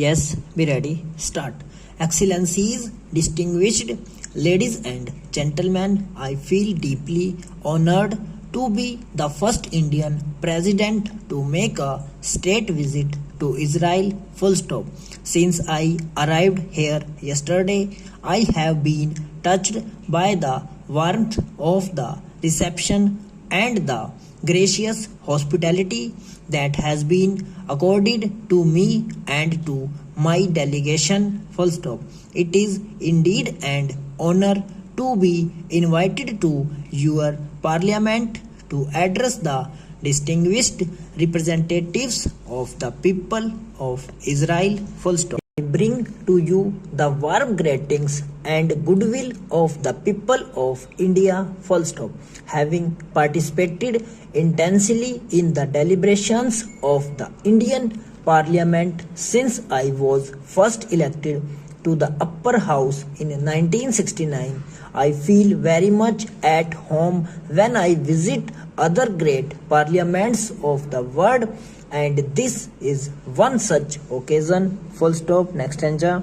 Yes, be ready. Start. Excellencies, distinguished ladies and gentlemen, I feel deeply honored to be the first Indian president to make a state visit to Israel. Full stop. Since I arrived here yesterday, I have been touched by the warmth of the reception and the gracious hospitality that has been accorded to me and to my delegation. Full stop. It is indeed an honor to be invited to your parliament to address the distinguished representatives of the people of Israel. Full stop. I bring to you the warm greetings and goodwill of the people of India. Full stop. Having participated intensely in the deliberations of the Indian Parliament since I was first elected to the upper house in 1969, I feel very much at home when I visit other great parliaments of the world, and this is one such occasion. Full stop. Next stanza.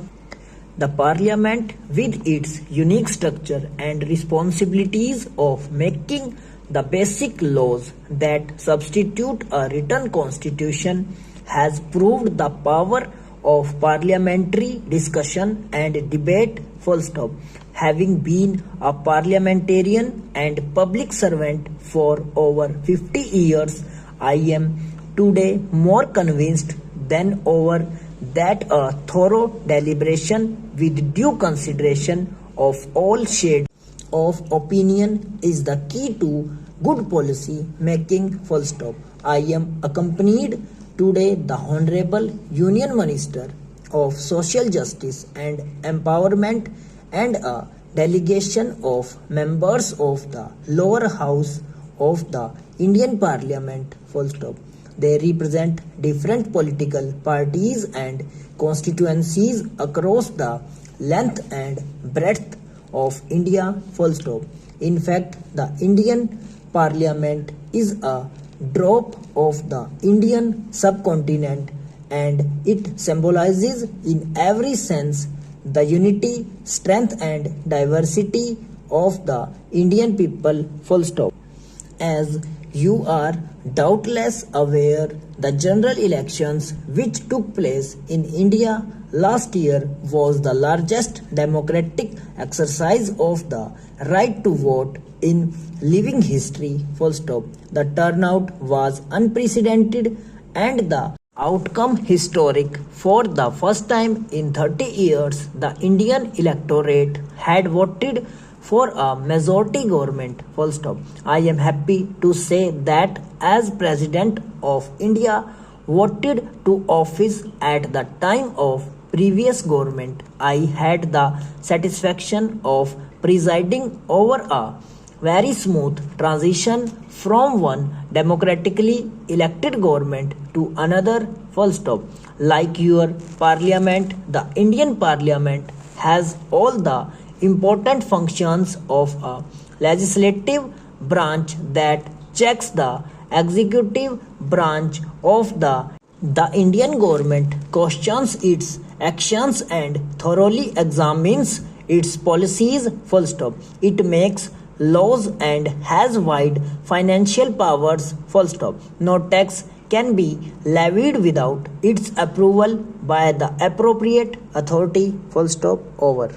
The parliament, with its unique structure and responsibilities of making the basic laws that substitute a written constitution, has proved the power of parliamentary discussion and debate. Full stop. Having been a parliamentarian and public servant for over 50 years, I am today more convinced than ever that a thorough deliberation with due consideration of all shades of opinion is the key to good policy making. Full stop. I am accompanied today the Honorable Union Minister of Social Justice and Empowerment and a delegation of members of the lower house of the Indian Parliament. Full stop. They represent different political parties and constituencies across the length and breadth of India. Full stop. In fact, the Indian Parliament is a drop of the Indian subcontinent, and it symbolizes in every sense the unity, strength and diversity of the Indian people. Full stop. As you are doubtless aware, the general elections which took place in India last year was the largest democratic exercise of the right to vote in living history. Full stop. The turnout was unprecedented and the outcome historic. For the first time in 30 years, the Indian electorate had voted for a majority government. Full stop. I am happy to say that as President of India voted to office at the time of previous government, I had the satisfaction of presiding over a very smooth transition from one democratically elected government to another. Full stop. Like your parliament, the Indian Parliament has all the important functions of a legislative branch that checks the executive branch of the Indian government, questions its actions and thoroughly examines its policies. Full stop. It makes laws and has wide financial powers. Full stop. No tax can be levied without its approval by the appropriate authority. Full stop. Over.